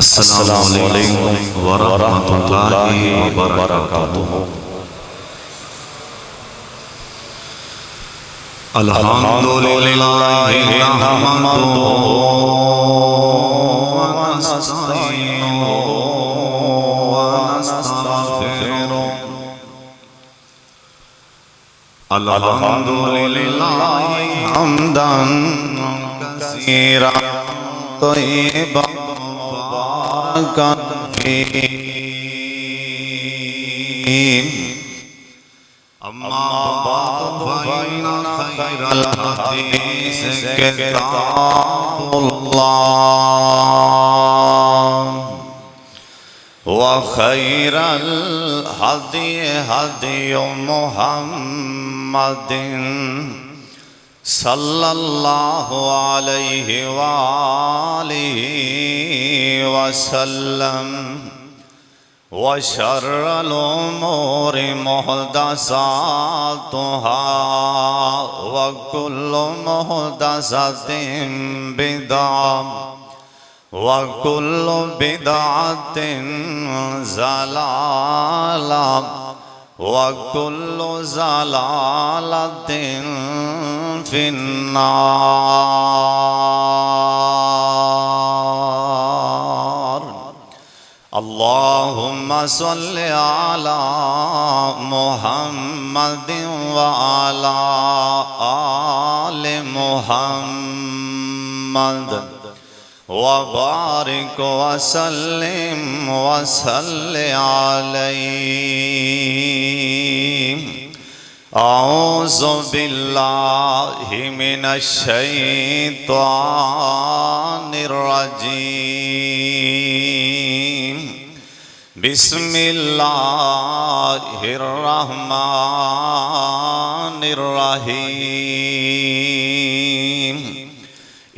السلام علیکم ورحمۃ اللہ وبرکاتہ۔ الحمدللہ نحمدہ ونستعینہ ونستغفرہ، الحمدللہ حمدا کثیرا طیبا مبارکا فیہ، اما بعد فإن خیر الحدیث کتاب اللہ وخیر الہدی ہدی محمد صلی اللہ علیہ وآلہ وسلم، وشر الامور محدثاتها وكل محدثة بدعة وكل بدعة ضلالة وكل ضلالة في النار۔ اللهم صل على محمد وعلى آل محمد وبارك وسلم وصل عليه۔ اعوذ باللہ من الشیطان الرجیم، بسم اللہ الرحمن الرحیم۔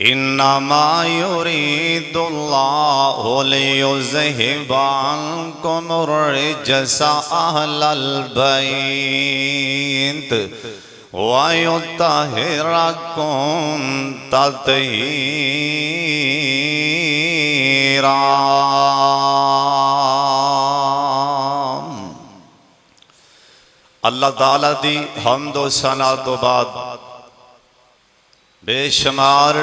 انما یرید اللہ لیذہب عنکم الرجس اہل البیت ویطہرکم تطہیرا۔ اللہ تعالیٰ دی حمد و ثنا تو بعد بے شمار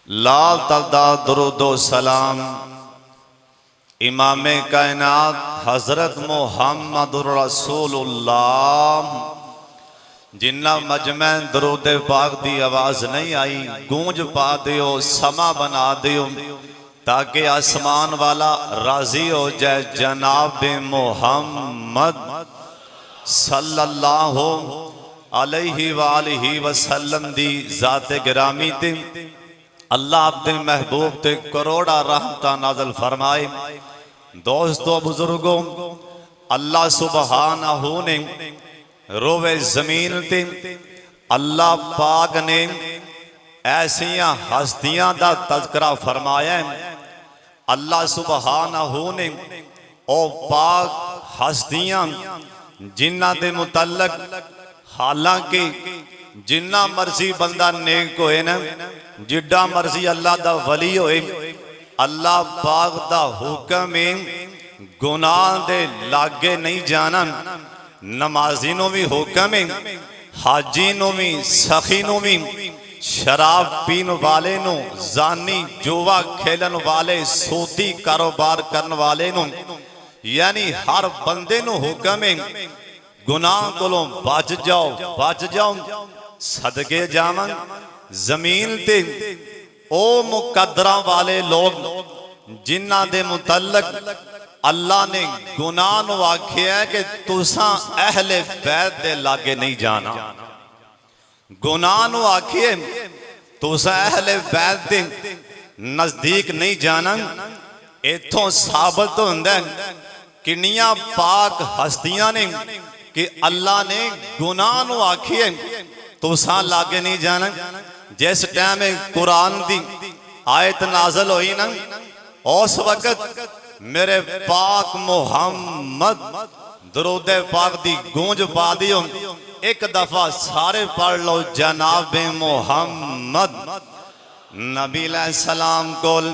لا تعداد درود و سلام امام کائنات حضرت محمد رسول اللہ، جنہ مجمع درود پاک دی آواز نہیں آئی، گونج پا دیو، سما بنا دیو تاکہ آسمان والا راضی ہو جائے جناب محمد صلی اللہ علیہ وآلہ وسلم دی ذات گرامی تے اللہ اپنے محبوب تے کروڑا رحمتہ نازل فرمائے۔ دوستو بزرگوں، اللہ سبحانہ نے روئے زمین تے اللہ پاک نے ایسیاں ہستیاں دا تذکرہ فرمایا ہے۔ اللہ سبحانہ نے او پاک ہستیاں جنہ دے متعلق حالانکہ جنہ مرضی بندہ نیک ہوئے نا، جڈا مرضی اللہ دا ولی ہوئے، اللہ پاک دا حکم گناہ دے لاگے نہیں جانا۔ نمازینوں بھی حکم حاجینوں بھی سخینوں بھی شراب پین والے نو، زانی جوا کھیلن والے، سودی کاروبار کرن والے نو، یعنی ہر بندے نو حکم گناہ کولوں بچ جاؤ صدقے جاواں۔ زمین تے او مقدراں والے لوگ جنہ دے متعلق اللہ نے گناہ نو آکھیا ہے کہ تساں اہل بیت دے لاگے نہیں جانا، گناہ نو آکھیے تساں اہل بیت دے نزدیک نہیں جانا۔ ایتھوں ثابت ہوندہ ہے کنیاں پاک ہستیاں نے کہ اللہ نے گناہ نو آکھیے تساں لاگے نہیں جانا۔ جس ٹائم قرآن دی آیت نازل ہوئی نا، اس وقت میرے پاک محمد درود پاک دی گونج پا دیو، ایک دفعہ سارے پڑھ لو جناب محمد۔ نبی علیہ السلام کول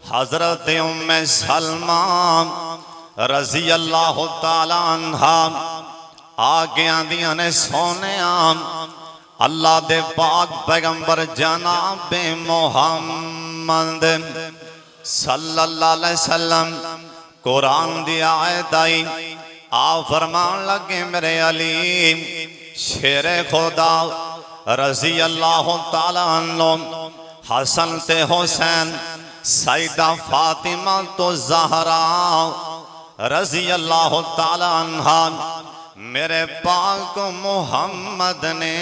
حضرت ام سلمان رضی اللہ تعالیٰ عنہا آگے آندیاں نے سونیاں اللہ دے پاک پیغمبر جناب محمد صلی اللہ علیہ وسلم قرآن دی آیت آئی آپ فرمان لگے میرے علی شیر خدا رضی اللہ تعالیٰ عنہ حسن تے حسین سیدہ فاطمہ تو زہرا رضی اللہ تعالیٰ عنہ میرے پاک محمد نے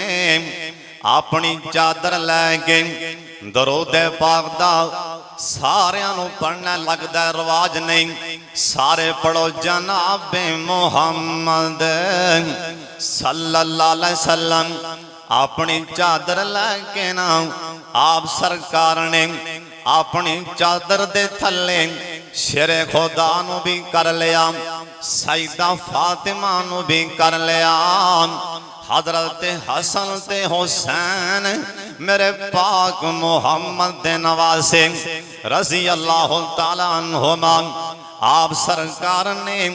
اپنی چادر لے کے درود پاک دا سارے انو پڑھنے لگتا ہے رواج نہیں سارے پڑھو جناب محمد صلی اللہ علیہ وسلم اپنی چادر لے کے نا آپ سرکار نے اپنی چادر دے تھلے شیر خدا نو بھی کر لیا سیدہ فاطمہ نو بھی کر لیا حضرت حسن تے حسین میرے پاک محمد دے نواسے رضی اللہ تعالیٰ عنہما آپ سرکار نے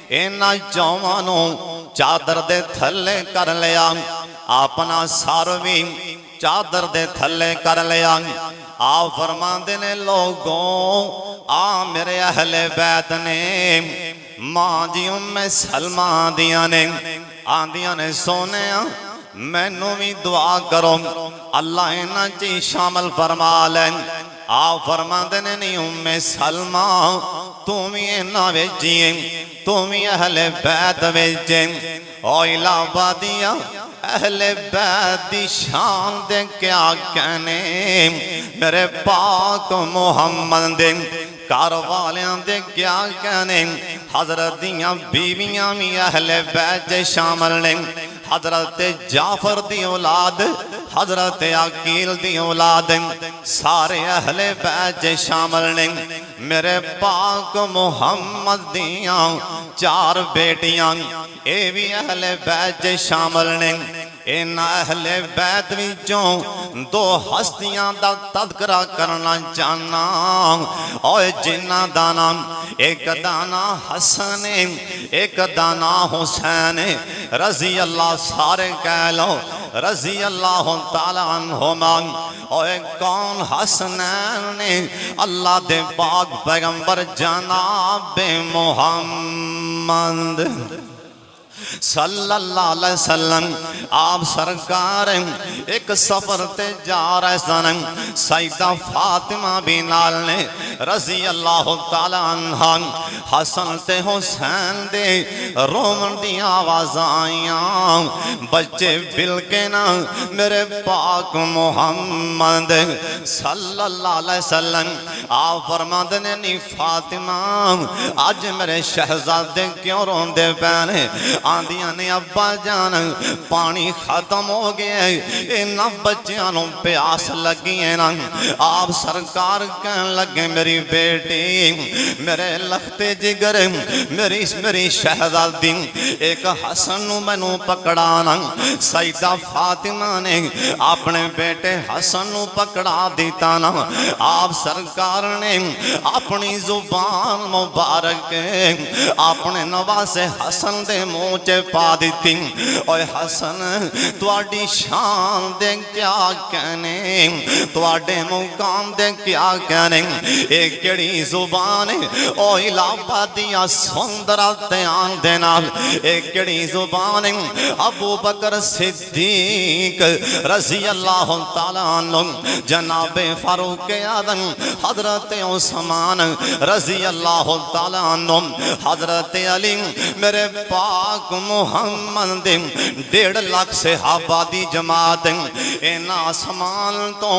اینا جوانوں چادر دے تھلے کر لیا اپنا ساروی چادر دے تھلے کر لیا آپ فرمان دینے لوگوں میرے اہل بیت نے ماں جی ام سلمہ آندیاں نے سونے میں نو بھی دعا کرو اللہ اینا چی شامل فرما لیں آپ فرما دینے نہیں ام سلمہ تم اینا ویجئیں تم اہل بیت ویجئیں او الہبادیاں اہل بیت دی شان دے کیا کہنے میرے پاک محمد دے کاروالیاں دے کیا کہنے حضرت دیاں بیویاں بھی اہل بیت شامل نے حضرت جعفر دی اولاد حضرت عقیل دی اولاد سارے اہل بیت شامل نے میرے پاک محمد دیاں چار بیٹیاں اے بھی اہل بیت شامل نے ان اہل بیت وچوں دو ہستیاں دا تذکرہ کرنا چاہنا اور جنہ دانا ایک دانا حسن ایک دانا حسین رضی اللہ سارے کہہ لو رضی اللہ تعالیٰ عنہما اور کون حسنین نے اللہ دے پاک پیغمبر جناب محمد صلی اللہ علیہ وسلم آپ سرکار ایک سفر تے جا رہے سن سیدہ فاطمہ بھی نال نے رضی اللہ تعالیٰ عنہ حسن تے حسین دے رومن دی آواز آئیاں بچے بل کے نا میرے پاک محمد صلی اللہ علیہ وسلم آپ فرماندنے نہیں فاطمہ آج میرے شہزادے کیوں روندے پہنے آندیاں نے ابا جان پانی ختم ہو گیا اینا بچیاں پیاس لگی ہے نا آپ سرکار کہنے لگے میری بیٹی میرے لختے جگر میری شہزادی ایک حسن میں نو پکڑانا سیدہ فاطمہ نے اپنے بیٹے حسن نو پکڑا دیتا نا آپ سرکار نے اپنی زبان مبارک اپنے نواز حسن دے موچے پا دیتی اوہ حسن تواڈی شان دے کیا کہنے تواڈے مقام دے کیا کہنے ایک کڑی زبان او الہبا دیا سندرہ دیان دینا ایک کڑی زبان ابو بکر صدیق رضی اللہ تعالیٰ عنہ جناب فاروق اعظم حضرت عثمان رضی اللہ تعالیٰ عنہ حضرت علی میرے پاک محمد 1.5 لاکھ صحابہ دی جماعت اینا آسمان تو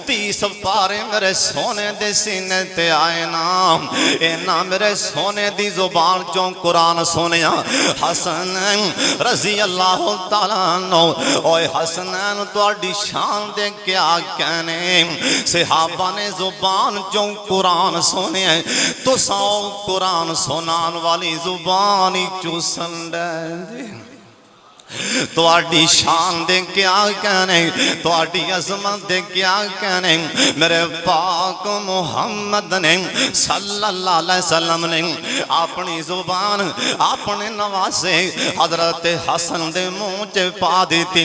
30 پارے میرے سونے دے سینے تے آئے نا اینا میرے سونے دی زبان چوں قرآن سونیا حسن رضی اللہ تعالیٰ عنہ اوہ حسنین تواڈی شان دے کیا کہنے صحابہ نے زبان چوں قرآن سونے تو ساؤ قرآن سنان والی زبانی چوسن دے تواڈی شان دے کیا کہنے، تواڈی عظمت دے کیا کہنے۔ میرے پاک محمد نے صلی اللہ علیہ وسلم نے اپنی زبان اپنے نواسے حضرت حسن دے منہ چ پا دیتی۔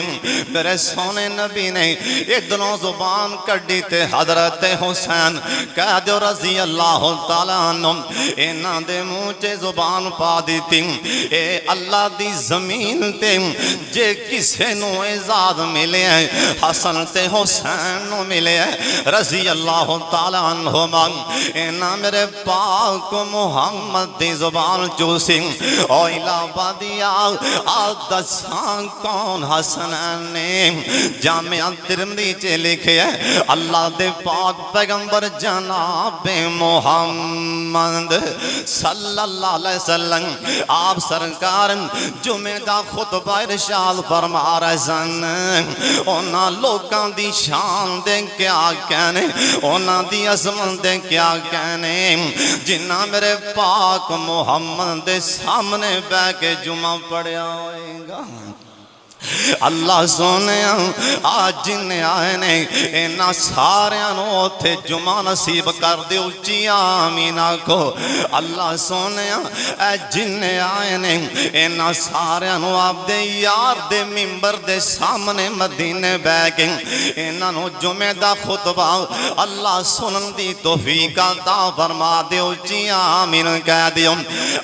میرے سونے نبی نے ادھروں زبان کڈی تے حضرت حسین کہہ دیو رضی اللہ تعالیٰ عنہ انہاں دے منہ چ زبان پا دیتی۔ اے اللہ دی زمین تے جے کسے نو اعزاز ملے ہیں حسن تے حسین نو ملے ہیں رضی اللہ تعالیٰ عنہما۔ اینا میرے پاک محمد دی زبان چوسی او الہ دیا دساں کون حسنین نے۔ جامعہ ترمذی چے لکھے ہے اللہ دے پاک پیغمبر جناب محمد صلی اللہ علیہ وسلم آپ سرکار جمعہ دا خطبہ ارشاد فرما رہے سن۔ اونا لوکاں دی شان دے کیا کہنے، اونا دی عظمت دے کیا کہنے، جنہ میرے پاک محمد دے سامنے بہ کے جمعہ پڑھیا ہوئے گا۔ اللہ سونے آج جن آئے نے اینا سارے انہوں تھے جمعہ نصیب کر دے اچھی آمین آکھو۔ اللہ سونے اے جن آئے نے اینا سارے انہوں آپ دے یار دے ممبر دے سامنے مدینے بے گئے اینا نو جمعہ دا خطبہ اللہ سنن دی توفیق عطا فرما دے اچھی آمین کہہ دیوں۔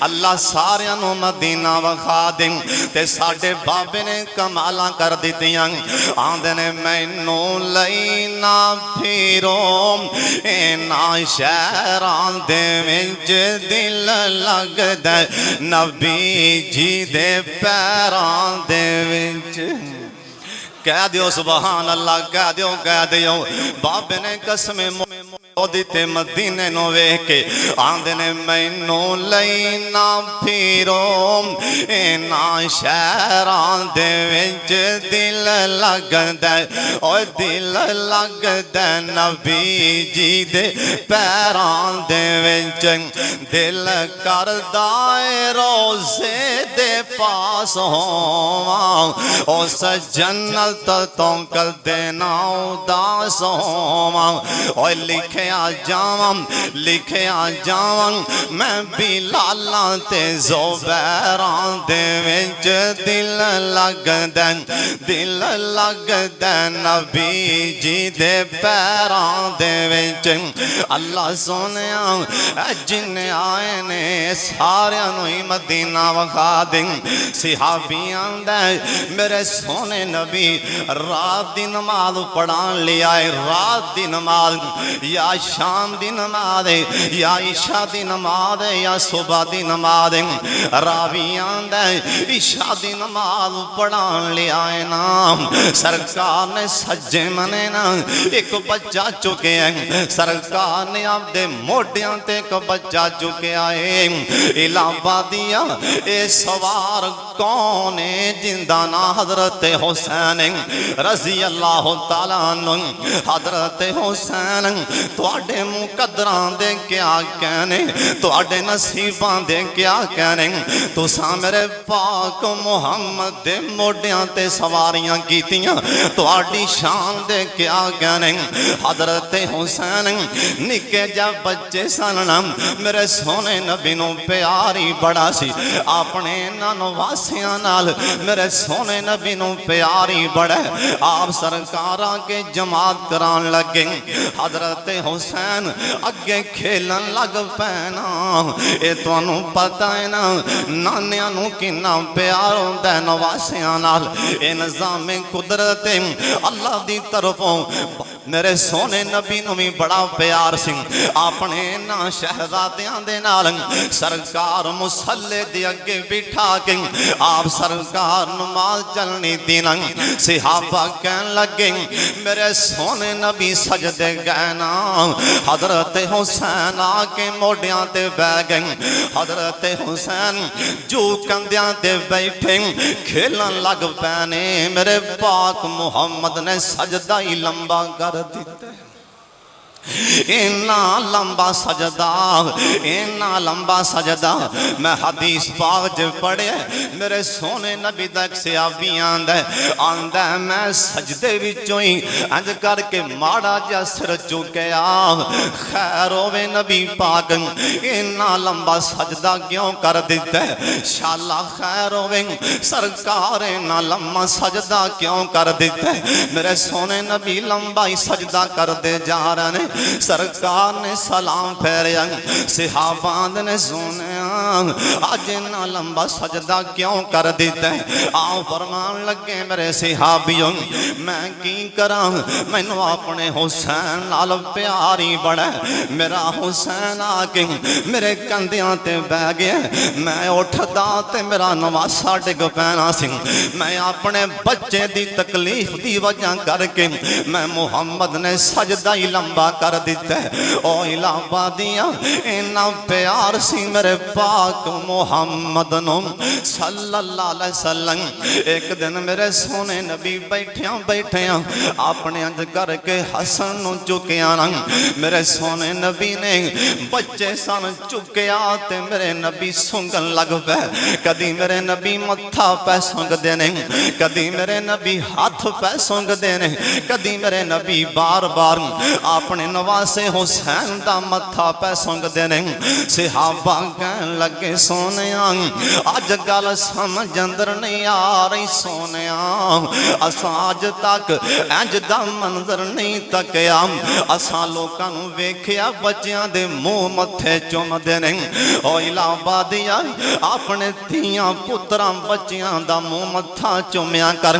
اللہ سارے انہوں مدینہ وخا دیں تے ساڑھے بابے نے کمالا کر دیتیاں آندھنے مینو لینا پھیرو اینا شہران دے وچ دل لگ دے نبی جی دے پیران دے وچ۔ کہہ دیو سبحان اللہ، کہہ دیو بابے نے قسم دیتے مدینے نو وے کے آندھنے مینو لینا پھیرو اینا شہران دے وچ دل لگ دے اوہ دل لگ دے نبی جی دے پیران دے وچ دل کر دائے روزے دے پاس ہوں اس جنت تو کر دینا اداس ہوں اوہ لکھے آ جاواں میں بھی لالاں تے زبیراں دے وچ دل لگ دے نبی جی دے پیراں دے وچ۔ اللہ سونیاں جن آئے نے ساریاں نو ہی مدینہ وخا دیں صحابیاں دے میرے سونے نبی رات دی نماز پڑھان لیا ہے، رات دی نماز یا شام دی نماز ہے یا عشاء دی نماز ہے یا صبح دی نماز ہے۔ راویاں دے عشاء دی نماز پڑھان لیا ہے نام سرکار نے سجے منے نا ایک بچہ چکے ہیں سرکار نے آپ دے موڈیاں تے ایک بچہ چکے آئے الہ دیا اے سوار کونے جندانا حضرت حسین رضی اللہ تعالیٰ عنہ۔ حضرت حسین تواڈے مقدران دے کیا کہنے، تواڈے نصیبان دے کیا کہنے، تساں میرے پاک محمد دے موڈیاں تے سواریاں کیتیاں تواڈی شان دے کیا کہنے۔ حضرت حسین نکے جب بچے سننا میرے سونے نبی نو پیاری بڑا سی اپنے نانواسیاں نال میرے سونے نبی نو پیاری بڑا آپ سرکاراں کے جماعت کران لگے۔ حضرت حسین اگے کھیلن لگ پینا اے توانوں پتہ ہے نا نانیاں نو کنا پیار ہوندے نواسیاں نال اے نظام قدرت اللہ دی طرفوں میرے سونے نبی نو بھی بڑا پیار سی اپنے نا شہزادیاں دے نال سرکار مصلی دی اگے بٹھا کے آپ سرکار نماز چلنی دینا صحابہ کہن لگے میرے سونے نبی سجدے گئے نا حضرت حسین آکے موڈیاں تے بے گئے حضرت حسین جو کندیاں تے بیٹھیں کھیلن لگ پینے میرے پاک محمد نے سجدہ ہی لمبا کر دیتے اینا لمبا سجدہ، اینا لمبا سجدہ۔ میں حدیث پاک جو پڑھے میرے سونے نبی دا ایک صحابی آندا ہے میں سجدے وچوں ہی انج کر کے ماڑا جا سر چکیا، خیر ہوے نبی پاک اینا لمبا سجدہ کیوں کر دیتا ہے؟ شاءاللہ خیر ہوے سرکار اینا لمبا سجدہ کیوں کر دیتا ہے؟ میرے سونے نبی لمبا ہی سجدہ کر دے جا رہے ہیں، سرکار نے سلام پھیریا، صحابہ نے سونے آج اینا لمبا سجدہ کیوں کر دیتا ہے؟ آؤ فرمان لگے میرے صحابیوں میں کی کراں، میں نو اپنے حسین نال پیاری بڑا، میرا حسین آکے میرے کندیاں تے بہ گیا، میں اٹھدا تے میرا نواسا ڈگ پینا سی، میں اپنے بچے دی تکلیف دی وجہ کر کے میں محمد نے سجدہ ہی لمبا کر دیتا ہے۔ او الہ آبادیاں اینا پیار سی میرے پاک محمد نو صلی اللہ علیہ وسلم۔ ایک دن میرے سونے نبی بیٹھیاں اپنے انج کر کے حسن نو چکیا نا، میرے سونے نبی نے بچے سن چکیا تے میرے نبی سنگن لگ پے، کدی میرے نبی متھا پہ سنگ دینے، کدی میرے نبی ہاتھ پہ سنگ دینے، کدی میرے نبی بار بار اپنے نواسے حسین دا متھا پہ سنگ دینے۔ صحابہ کہن لگے سونیاں آج گل سمجھ اندر نہیں آ رہی، سونیاں اساں آج تک انج دا منظر نہیں تکیا، اساں لوکاں نوں ویکھیا بچیاں دے منہ متھے چوم دینے۔ او الہ آبادیاں اپنے دھیاں پتراں بچیاں دا منہ متھا چومیا کر،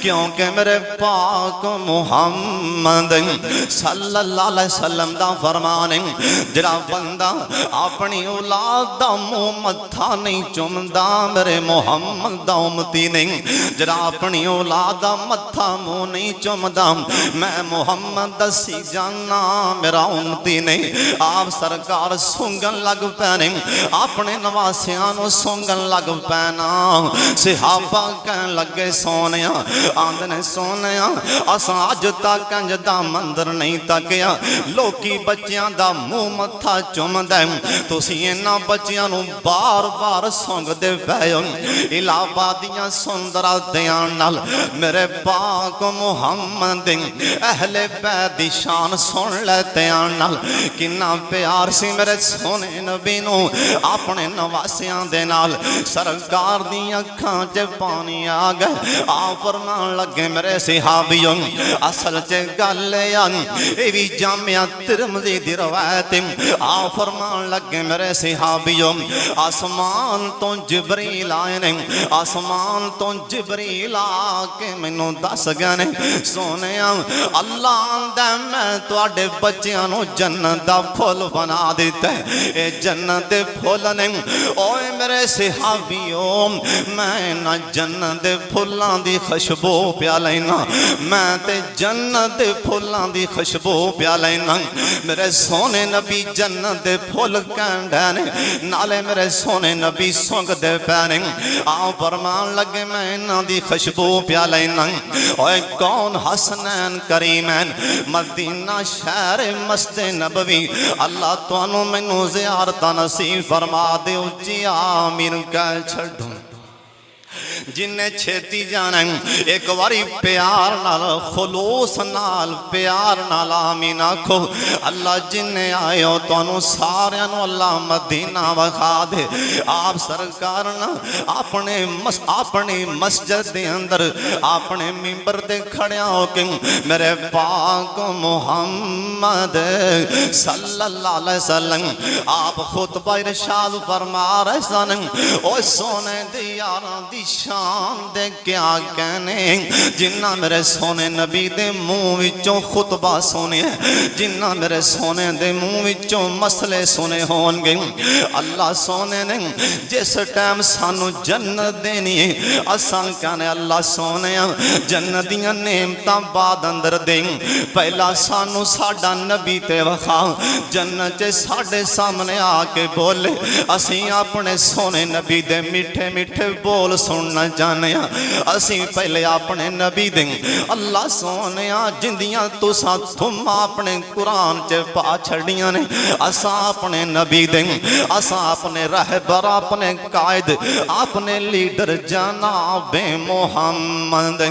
کیونکہ میرے پاک محمد صلی اللہ علیہ وسلم دا فرمان ہے جڑا بندہ اپنی اولاد دا منہ متھا نہیں چومدا میرے محمد دا امتی نہیں، جڑا اپنی اولاد دا متھا منہ نہیں چومدا میں محمد دسی جانا میرا امتی نہیں۔ آپ سرکار سنگن لگ پینے، اپنے نواسیاں نو سنگن لگ پینا، صحابہ کہن لگے سونیاں آندنے سونیاں اساں اج تک انج دا مندر نہیں تکیا، لوکی بچیاں دا منہ متھا چومدا تسی انہاں بچیاں نو بار بار سنگ دے پیو۔ الہ آبادیاں سندرا دیاں نال میرے پاک محمد اہل بیت دی شان سن لیتے نال کنا پیار سی میرے سونے نبی نو اپنے نواسیاں دے نال۔ سرکار دی اکھاں چ پانی آ گئے، آ فرمان لگے میرے صحابیوں اصل چ گل اے وی جامعہ ترمذی دی روایت، آ فرمان لگے میرے صحابیوں آسمان تو جبریل آئے نے، آسمان تو جبریل آ کے مینوں دس گئے نے سونیاں اللہ آندا میں تواڈے بچیاں نو جنت دا پھول بنا دیتا ہے، اے جنت دے پھول نے اوے میرے صحابیوں میں نہ جنت دے پھلاں دی خوشبو پیا لینا، میں تے جنت دے پھلاں دی خوشبو پیا لینا۔ میرے سونے نبی جنت دے پھول کہندے نے نالے میرے سونے نبی سنگ دے پینے، آؤ فرمان لگے میں انہاں دی خوشبو پیا لینا۔ اوے کون حسنین کریمین مدینہ شہر مسجد نبوی، اللہ توانوں مینوں زیارتاں نصیب فرما دے، اچھی آمین کہہ چھڑوں جنہیں چھیتی جانا ایک واری پیار نال خلوص نال پیار نال آمین آکھو۔ اللہ جنہیں آئے ہو تو انہوں سارے انہوں اللہ مدینہ وخا دے، آپ سرکارنا اپنے مسجد دے اندر اپنے ممبر دے کھڑے ہو کے میرے پاک محمد صلی اللہ علیہ وسلم آپ خطبہ ارشاد فرما رہے سن، اوہ سونے دی یاراں دی شان دے کیا کہنے، جنہ میرے سونے نبی دے منہ وچوں خطبہ سنے، جنہ میرے سونے دے منہ وچوں مسئلے سنے ہون گے۔ اللہ سونے نے جس ٹائم سانو جنت دینی ہے اساں کہنے اللہ سونے جنتیاں نعمتاں بعد اندر دیں، پہلا سانو ساڈا نبی تے وخا، جنت ساڈے سامنے آ کے بولے، اسیں اپنے سونے نبی دے میٹھے میٹھے بول سننے سننا چاہنے اسی پہلے اپنے نبی دیں اللہ سونے جندیاں تساں تم اپنے قرآن چے پا چھڑیاں نے اساں اپنے نبی دیں اساں اپنے رہبر اپنے قائد اپنے لیڈر جناب محمد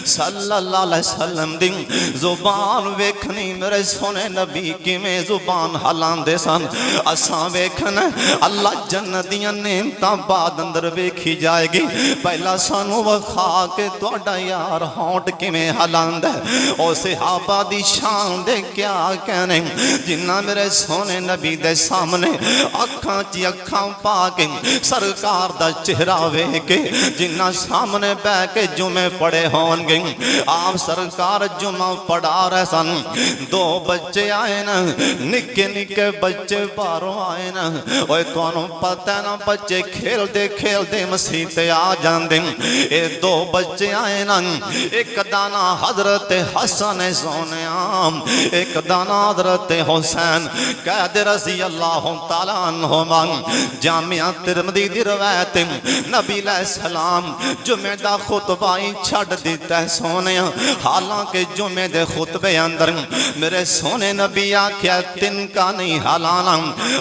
صلی اللہ علیہ وسلم دیں زبان ویکھنی میرے سونے نبی کی میں زبان حلان دے سن اساں ویکھنا اللہ جنتیاں نعمتاں بعد اندر ویکھی جائے گی پہلا سانو وکھا کے تہاڈا یار ہونٹ کیویں حلان دے او صحابہ دی شان دے کیا کہنے جنہ میرے سونے نبی دے سامنے اکھاں چی اکھاں پا کے سرکار دا چہرہ وے کے جنہ سامنے بہ کے جمعے پڑے ہون گے آپ سرکار جمعہ پڑھا رہے سن دو بچے آئے نا نکے نکے بچے باروں آئے نا اوہ توانوں پتہ نا بچے کھیل دے مسیحتے آ جان دیں اے دو بچے آئے نا ایک دانا حضرت حسن سونے عام ایک دانا حضرت حسین قید رضی اللہ تعالیٰ عنہما جامعہ ترمذی دی روایت نبی علیہ السلام جمعہ دا خطبائی چھڑ دیتا ہے سونے حالانکہ جمعہ دے خطبے اندر میرے سونے نبی آکھیا تن کا نہیں حالانا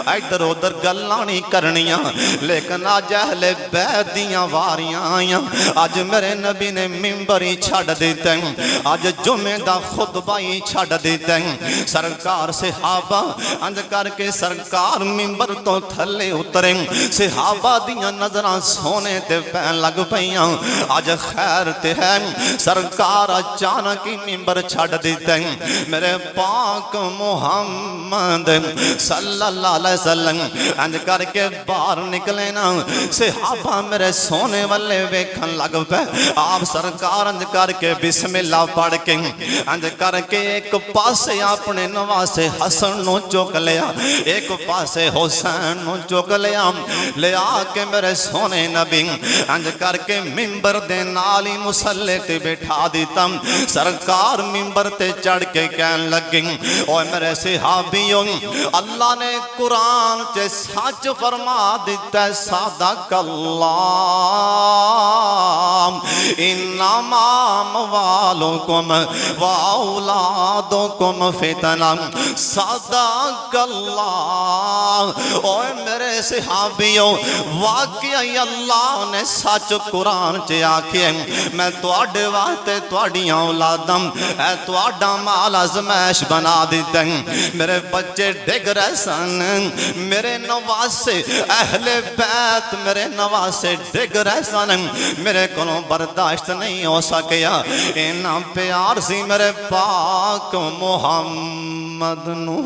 ادھر ادھر گلاں نہیں کرنیاں لیکن آج اہل بیت دیاں واریاں آئیاں آج میرے نبی نے ممبری چھڑ دیتے ہیں آج جمعہ دا خطبہ ہی چھڑ دیتے ہیں سرکار صحابہ اند کر کے سرکار ممبر تو تھلے اتریں صحابہ دیاں نظران سونے تے پین لگ پئیاں آج خیر تے ہے سرکار اچانک ہی ممبر چھڑ دیتے ہیں میرے پاک محمد صلی اللہ علیہ وسلم اند کر کے باہر نکلے نا صحابہ میرے سونے والے ویکھن لگ پہ آپ سرکار اند کر کے بسم اللہ پڑھ کے اند کر کے ایک پاسے اپنے نواز حسن نو چوک لیا ایک پاسے حسین نو چوک لے آ کے میرے سونے نبی اند کر کے ممبر دے نالی مسلح تے بیٹھا دیتا سرکار ممبر تے چڑھ کے کہن لگیں اوہ میرے صحابیوں اللہ نے قرآن چے سچ فرما دیتا ہے صدق اللہ انما اموالکم و اولادکم فتنہ صدق اللہ اوہ میرے صحابیوں واقعی اللہ نے سچ قرآن چے آکھے میں تواڈے واسطے تواڈیاں اولادم اے تواڈا مال ازمائش بنا دیتے ہیں میرے بچے ڈگ رہے سن میرے نواسے اہل بیت میرے نواسے ڈگ رہے سن میرے کلوں برداشت نہیں ہو سکیا اینا پیار سی میرے پاک محمد نو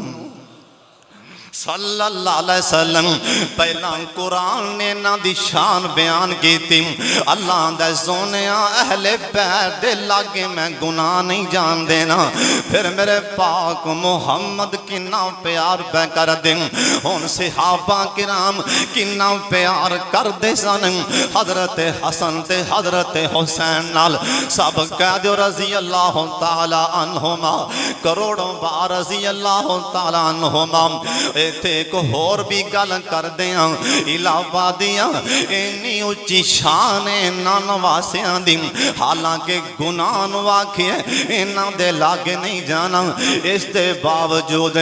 صلی اللہ علیہ وسلم پہلا قرآن نے نا دی شان بیان کی تھی اللہ دے سونیا اہل بیت دے لاگے میں گناہ نہیں جان دینا پھر میرے پاک محمد کنا پیار پہ کر دیں ان صحابہ کرام کنا پیار کر دے سن حضرت حسن تے حضرت حسین نال سب کہہ دیو رضی اللہ تعالی عنہما کروڑوں بار رضی اللہ تعالی عنہما تے ایک اور بھی گل کر دیاں علاوہ دیاں اینی اچھی شان نانواسیاں دی حالانکہ گناہ واقعی اینا دے لاگے نہیں جانا اس دے باوجود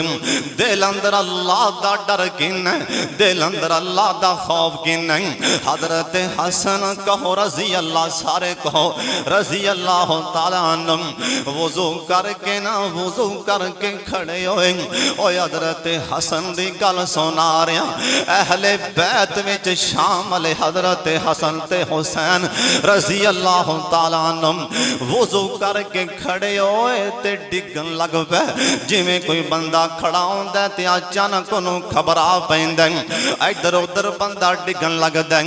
دل اندر اللہ دا ڈر کن ہے دل اندر اللہ دا خوف کن ہے حضرت حسن کہو رضی اللہ سارے کہو رضی اللہ تعالیٰ عنہ وضو کر کے نا وضو کر کے کھڑے ہوئے اوہ حضرت حسن دی گل سنا رہا اہل بیت وچ شامل حضرت حسن تے حسین رضی اللہ تعالیٰ عنہ وضو کر کے کھڑے ہوئے تے ڈگن لگ پہ جی میں کوئی بندہ کھڑا ہوندہ تے اچانک انہوں خبرا پیندیں ادھر ادھر بندہ ڈگن لگ دیں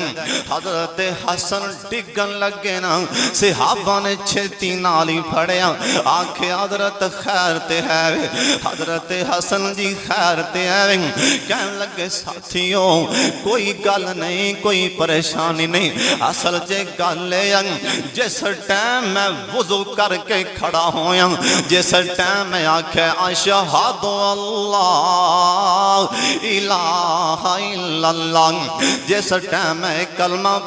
حضرت حسن ڈگن لگے نا صحابہ نے چھتی نالی پھڑیا آنکھیں حضرت خیر تے ہے حضرت حسن جی خیر تے ہے کہنے لگے ساتھیوں کوئی گل نہیں کوئی پریشانی نہیں اصل جے گل لے جس ٹائم میں وضو کر کے کھڑا ہویا جس ٹائم میں آکھے اشہد اللہ الہ الا اللہ جس ٹائم میں کلمہ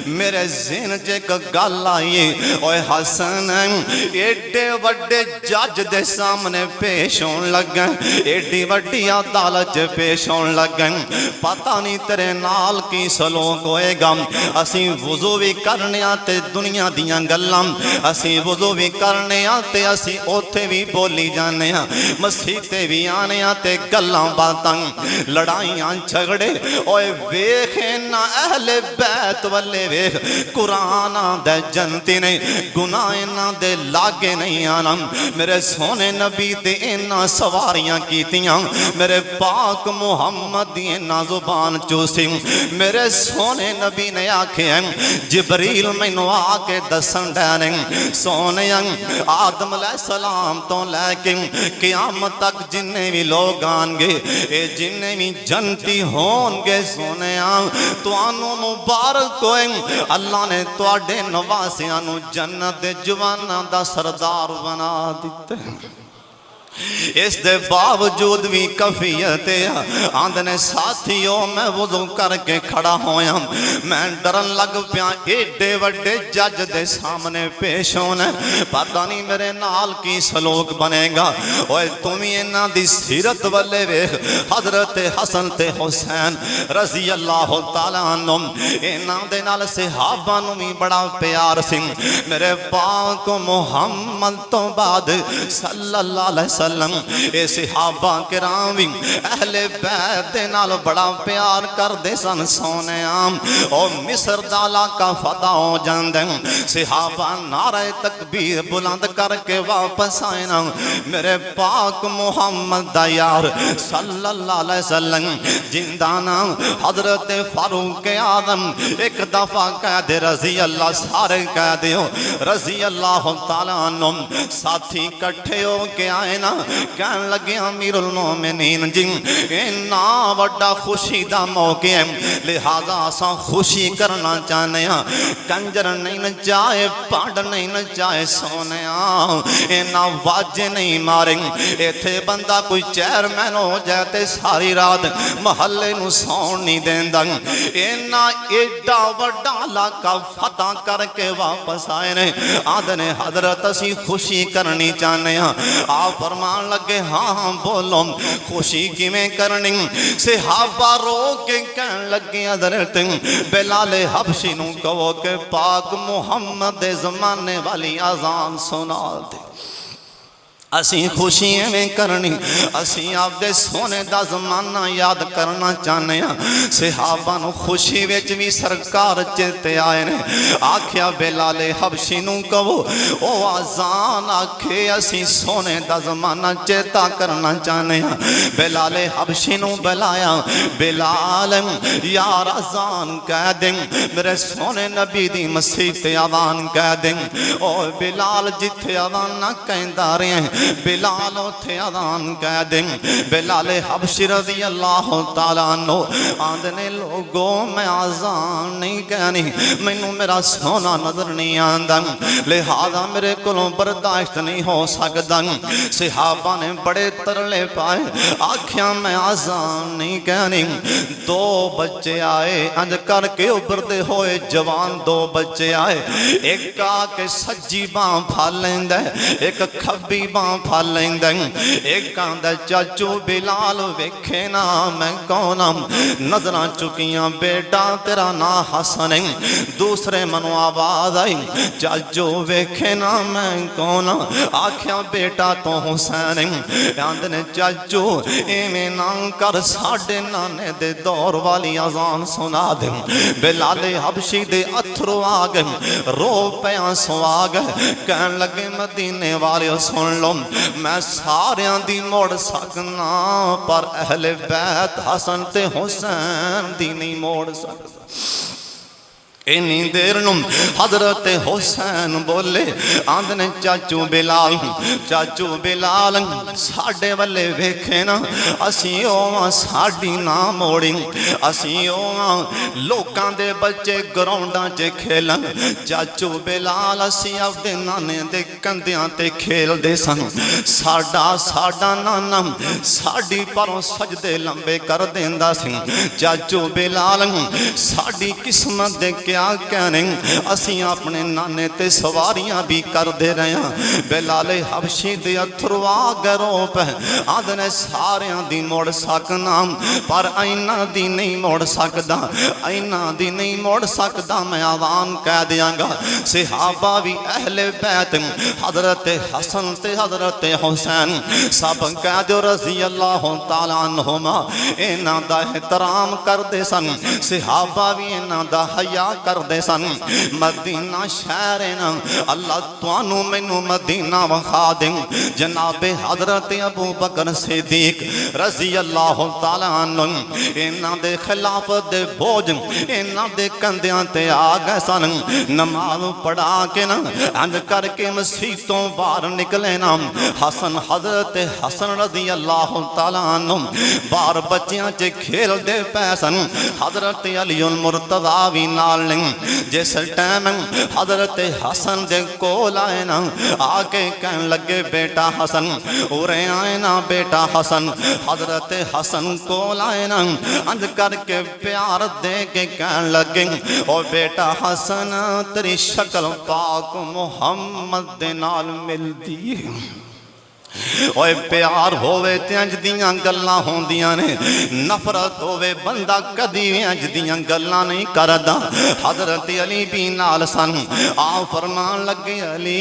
میرے ذہن چ ایک گل آئی اوے حسن ایڈے وڈے جج دے سامنے پیش ہون لگا ایڈی وڈی عدالت پیش ہون لگا پتہ نہیں تیرے نال کی سلوک ہوئے گا اسی وضو بھی کرنے آتے دنیا دیاں گلاں اسی وضو بھی کرنے آتے اسی اوتھے بھی بولی جانے ہاں مسیتے بھی آنے آتے گلاں باتاں لڑائیاں جھگڑے اوے ویکھے نہ اہل بیت والے ویکھ قرآن دے جنتی نے گناہ نہ دے لاگے نہیں آنا میرے سونے نبی دے اینا سواریاں کیتیاں میرے پاک محمد دی اینا زبان چوسی میرے سونے نبی نے آکھے جبریل مینوں آ کے دسن ڈینے سونے آدم علیہ السلام تو لے کے قیامت تک جننے بھی لوگ آنگے اے جننے بھی جنتی ہونگے سونے تو آنو مبارک ہوئے اللہ نے تواڈے نواسیاں نو جنت جوانا دا سردار بنا دیتے اس دے باوجود بھی کفیت آندنے ساتھیوں میں وضو کر کے کھڑا ہویا میں ڈرن لگ پیا ایڈے وڈے جج دے سامنے پیش ہونے پتہ نہیں میرے نال کی سلوک بنے گا اوے تمہیں انہاں دی سیرت والے ویکھ حضرت حسن تے حسین رضی اللہ تعالیٰ عنہ انہاں دے نال صحابہ نو بھی بڑا پیار سی میرے پاک محمد تو بعد صلی اللہ علیہ وسلم اے صحابہ کرام بھی اہل بیت دے نال بڑا پیار کر دے سن سونے او مصر دالا کا فتح ہو جاندے صحابہ نعرہ تکبیر بلند کر کے واپس آئے نا میرے پاک محمد دا یار صلی اللہ علیہ وسلم جندانا حضرت فاروق اعظم ایک دفعہ کہہ دے رضی اللہ سارے کہہ دے رضی اللہ تعالیٰ عنہ ساتھی کٹھے ہو کے آئے نا کہن لگے امیر المومنین جن اینا وڈا خوشی دا موقع ہے لہذا آسان خوشی کرنا چاہنے ہیں کنجر نہیں چاہے پاڑ نہیں چاہے سونے اینا واجے نہیں ماریں ایتھے بندہ کوئی چیئرمین ہو جاتے ساری رات محلے نو سون نہیں دین دن اینا ایڈا وڈا علاقہ فتح کر کے واپس آئے نے آدھنے حضرت اسی خوشی کرنی چاہنے ہیں آپ فرمان لگے ہاں بولو خوشی کی میں کرنی صحابہ رو کے کہن لگے حضرت بلال حبشی نو کہو کہ پاک محمد زمانے والی آزان سنا دے اسی خوشیاں میں کرنی اسی آپ دے سونے دا زمانہ یاد کرنا چاہنے ہیں صحابہ نو خوشی ویچ بھی سرکار چیتے آئے نے آکھیا بلال حبشی نو کہو او آزان آکھے اسی سونے دا زمانہ چیتا کرنا چاہنے ہیں بلال حبشی نو بلایا بلال یار آزان کہہ دیں میرے سونے نبی دی مسیح تے آوان کہہ دیں او بلال جتھے آوان نہ کہیں دارے ہیں بلال تھے اذان کہہ دیں بلال حبشی رضی اللہ تعالیٰ عنہ آندھنے لوگوں میں آزان نہیں کہنی مینوں میرا سونا نظر نہیں آندھا لہذا میرے کلوں برداشت نہیں ہو سکتا صحابہ نے بڑے ترلے پائے آکھیاں میں آزان نہیں کہنی دو بچے آئے انج کر کے ابردے ہوئے جوان دو بچے آئے ایک کہا کہ سجی باں پھال لیندے ایک کھبی باں پھال لیندے ایک کہاں چاچو بلال ویکھے نا میں کونم نظرہ چکیاں بیٹا تیرا نا حسن دوسرے منو آواز آئی چاچو ویکھے نا میں کونم آکھیاں بیٹا تو حسین آندھنے چاچو ایمیں نام کر ساڑھے نانے دے دور والی آزان سنا دے بلال حبشی دے اتھرو آگے رو پیاں سو آگے کہن لگے مدینے والے سن لو میں ساریاں دی موڑ سکنا پر اہل بیت حسن تے حسین دی نہیں موڑ سکتا اینی دیر نم حضرت حسین بولے آندھنے چاچو بلال ساڑھے والے ویکھے نا اسی اوہ ساڑھی نا موڑی اسی اوہ لوکاں دے بچے گراؤنڈاں چے کھیلن چاچو بلال اسی اب دے نانے دے کندیاں تے کھیل دے سن ساڑھا نانا ساڑھی پروں سجدے لمبے کر دیندہ سن چاچو بلال ساڑھی قسمت دے کیا کہنے اسی اپنے نانے تے سواریاں بھی کر دے رہے ہیں بلال حبشی دے اتھروا گرو پہ آدھنے ساریاں دی موڑ سکنا پر اینا دی نہیں موڑ سکدا اینا دی نہیں موڑ سکدا میں آوان کہہ دیاں گا صحابہ بھی اہل بیت حضرت حسن تے حضرت حسین سب کہہ دیو رضی اللہ تعالیٰ عنہما اینا دا احترام کر دے سن صحابہ بھی اینا دا حیاء کر دے سن مدینہ شہرنا اللہ توانو منو مدینہ وخا دیں جناب حضرت ابو بکر صدیق رضی اللہ تعالیٰ عنہ اینا دے خلافت دے بوجھ اینا دے کندیاں تے آگئے سن نماز پڑھا کے نا انج کر کے مسیحتوں باہر نکلے نا حسن حضرت حسن رضی اللہ تعالیٰ عنہ بار بچیاں چے کھیل دے پیسن حضرت علی المرتضیٰ بھی نال لیں جس ٹائم حضرت حسن دے کول آئے نا آکے کہن لگے بیٹا حسن اورے آئے نا بیٹا حسن حضرت حسن کول آئے نا انج کر کے پیار دے کے کہن لگے او بیٹا حسن تیری شکل پاک محمد دے نال مل دی اوے پیار ہووے تے انج دیاں گلاں ہوندیاں نے نفرت ہووے بندہ کدی انج دیاں گلاں نہیں کردا حضرت علی بھی نال سن آ فرمان لگے علی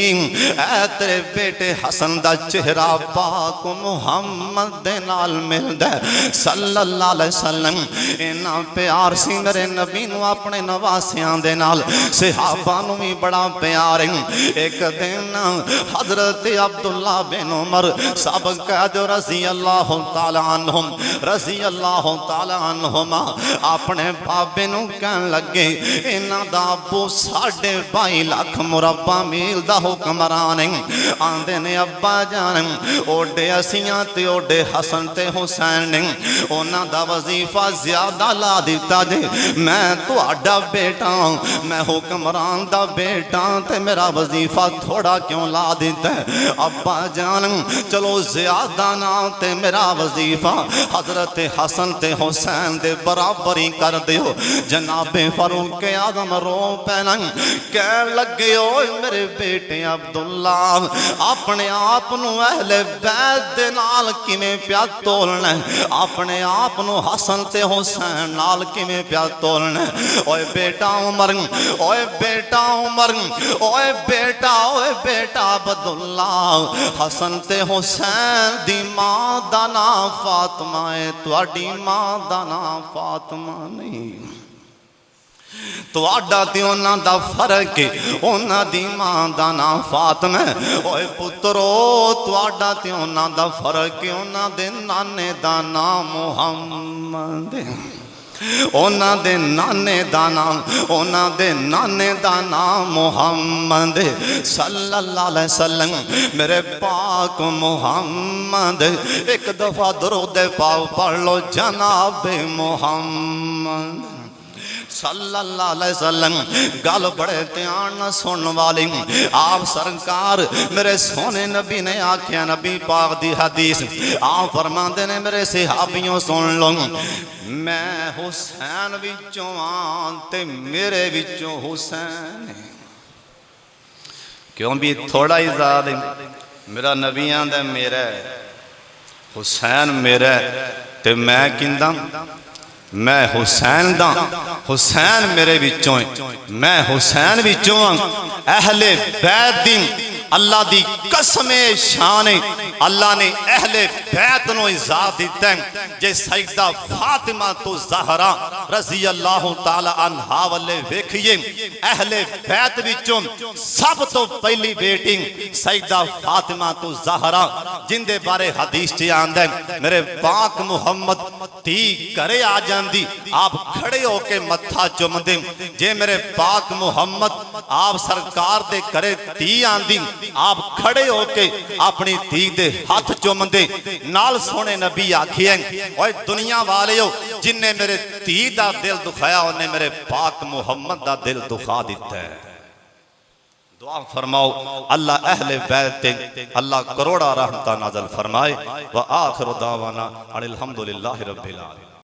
اے تیرے بیٹے حسن دا چہرہ پاک محمد دے نال ملدا صلی اللہ علیہ وسلم اینا پیار سی میرے نبی نو اپنے نواسیاں دے نال صحابہ نو بھی بڑا پیار ایک دن حضرت عبداللہ بن عمر سب کہہ دو رضی اللہ تعالیٰ عنہم رضی اللہ تعالیٰ عنہما اپنے بابے نو کہن لگے انہاں دا ابو 22.5 لاکھ مربع میل دا حکمران آندے نے ابا جان اوڈے اسیاں تے اوڈے حسن تے حسین نے انہاں دا وظیفہ زیادہ لا دیتا جے میں تہاڈا بیٹا میں حکمران دا بیٹا تے میرا وظیفہ تھوڑا کیوں لا دیتا ہے ابا جان چلو زیادہ نہ تے میرا وظیفہ حضرت حسن تے حسین دے برابر ہی کر دیو جناب فاروق اعظم رو پینا کہہ لگے ہوئے میرے بیٹے عبداللہ اپنے آپ نو اہل بیت دے نال کیویں پیا تولنا اپنے آپ نو حسن تے حسین نال کیویں پیا تولنا اوے بیٹا عمر اوے بیٹا عمر اوے بیٹا عبداللہ حسن تے حسین دی ماں دا نام فاطمہ ہے تواڈی ماں دا نام فاطمہ نہیں تو آڈا تے انہاں دا فرق ہے انہاں دی ماں دا نام فاطمہ اوے پترو تو آڈا تے انہاں دا فرق ہے انہاں دے نانے دا نام محمد اونا دے نانے دا نام محمد صلی اللہ علیہ وسلم میرے پاک محمد ایک دفعہ درود پاک پڑھ لو جناب محمد صلی اللہ علیہ وسلم گل بڑے دھیان سن والی آپ سرکار میرے سونے نبی نے آکھیا نبی پاک دی حدیث آپ فرماندے نے میرے صحابیوں سن لو میں حسین وچوں آن تے میرے وچوں حسین کیوں بھی تھوڑا ہی زیاد میرا نبی آندہ میرا حسین میرا تے میں کندہ میں حسین دا حسین میرے وچوں میں حسین وچوں اہل بیت دین اللہ دی قسم شان اللہ نے اہل بیت نو عزت دیتا ہے جے سیدہ فاطمہ تو زہرا رضی اللہ تعالی عنہا والے ویکھئے اہل بیت وچوں سب تو پہلی بیٹی سیدہ فاطمہ تو زہرا جن دے بارے حدیث چ آندا ہے میرے پاک محمد تی کرے آ جاندی آپ کھڑے ہو کے متھا چومدے جے میرے پاک محمد آپ سرکار دے کرے تی آندی آپ کھڑے ہو کے اپنی تی دے ہاتھ چومدے نال سونے نبی آکھیے اوے دنیا والے ہو جن نے میرے تی دا دل دکھایا انہیں میرے پاک محمد دا دل دکھا دیتا ہے دعا فرماؤ اللہ اہل بیت اللہ کروڑا رحمتہ نازل فرمائے وآخر دعوانا الحمدللہ رب العالمین